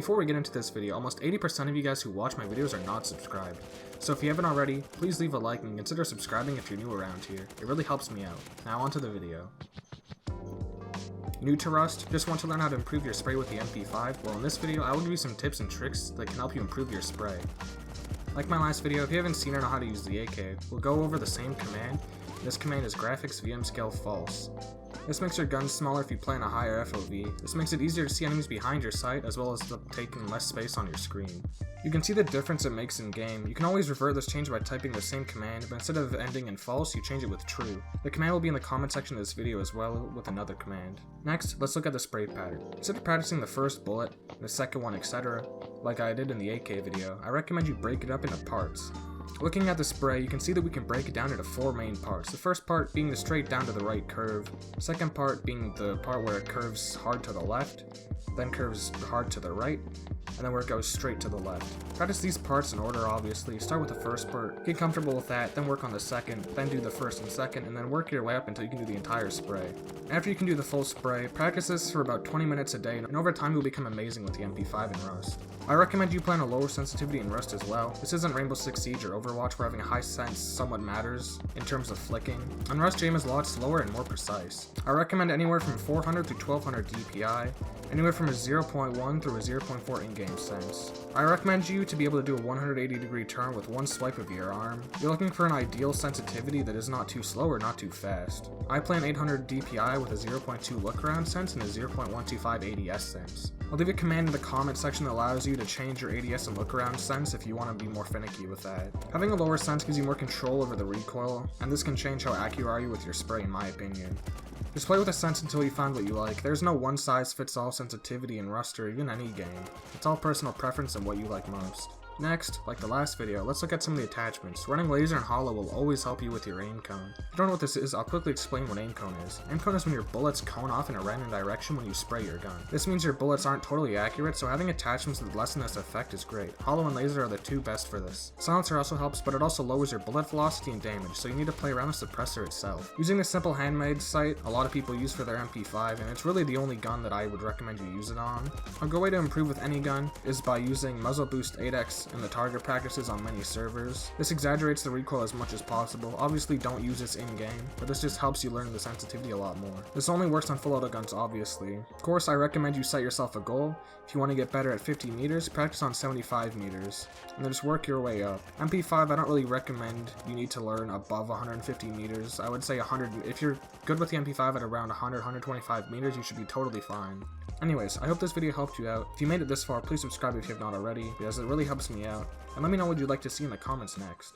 Before we get into this video, almost 80% of you guys who watch my videos are not subscribed. So if you haven't already, please leave a like and consider subscribing if you're new around here. It really helps me out. Now onto the video. New to Rust? Just want to learn how to improve your spray with the Mp5? Well, in this video, I will give you some tips and tricks that can help you improve your spray. Like my last video, if you haven't seen or know how to use the AK, we'll go over the same command. This command is graphics VM scale false. This makes your gun smaller if you play in a higher FOV. This makes it easier to see enemies behind your sight, as well as taking less space on your screen. You can see the difference it makes in game. You can always revert this change by typing the same command, but instead of ending in false, you change it with true. The command will be in the comment section of this video as well with another command. Next, let's look at the spray pattern. Instead of practicing the first bullet, the second one, etc., like I did in the AK video, I recommend you break it up into parts. Looking at the spray, you can see that we can break it down into 4 main parts. The first part being the straight down to the right curve, second part being the part where it curves hard to the left, then curves hard to the right, and then where it goes straight to the left. Practice these parts in order, obviously. Start with the first part, get comfortable with that, then work on the second, then do the first and second, and then work your way up until you can do the entire spray. After you can do the full spray, practice this for about 20 minutes a day, and over time you'll become amazing with the Mp5 in Rust. I recommend you play on a lower sensitivity in Rust as well. This isn't Rainbow Six Siege or Overwatch where having a high sense somewhat matters in terms of flicking. On Rust, aim is a lot slower and more precise. I recommend anywhere from 400 to 1200 DPI, anywhere from a 0.1 through a 0.4 in-game sense. I recommend you to be able to do a 180-degree turn with one swipe of your arm. You're looking for an ideal sensitivity that is not too slow or not too fast. I play an 800 DPI with a 0.2 look around sense and a 0.125 ADS sense. I'll leave a command in the comment section that allows you to change your ADS and look around sense if you want to be more finicky with that. Having a lower sense gives you more control over the recoil, and this can change how accurate are you with your spray in my opinion. Just play with a sense until you find what you like. There's no one-size-fits-all sensitivity in Rust or even any game. It's all personal preference and what you like most. Next, like the last video, let's look at some of the attachments. Running laser and hollow will always help you with your aim cone. If you don't know what this is, I'll quickly explain what aim cone is. Aim cone is when your bullets cone off in a random direction when you spray your gun. This means your bullets aren't totally accurate, so having attachments that lessen this effect is great. Hollow and laser are the two best for this. Silencer also helps, but it also lowers your bullet velocity and damage, so you need to play around the suppressor itself. Using this simple handmade sight, a lot of people use for their Mp5, and it's really the only gun that I would recommend you use it on. A good way to improve with any gun is by using muzzle boost 8x in the target practices on many servers. This exaggerates the recoil as much as possible. Obviously don't use this in-game, but this just helps you learn the sensitivity a lot more. This only works on full auto guns, obviously. Of course, I recommend you set yourself a goal. If you want to get better at 50 meters, practice on 75 meters, and then just work your way up. Mp5, I don't really recommend you need to learn above 150 meters. I would say 100, if you're good with the Mp5 at around 100, 125 meters, you should be totally fine. Anyways, I hope this video helped you out. If you made it this far, please subscribe if you have not already, because it really helps me out. And let me know what you'd like to see in the comments next.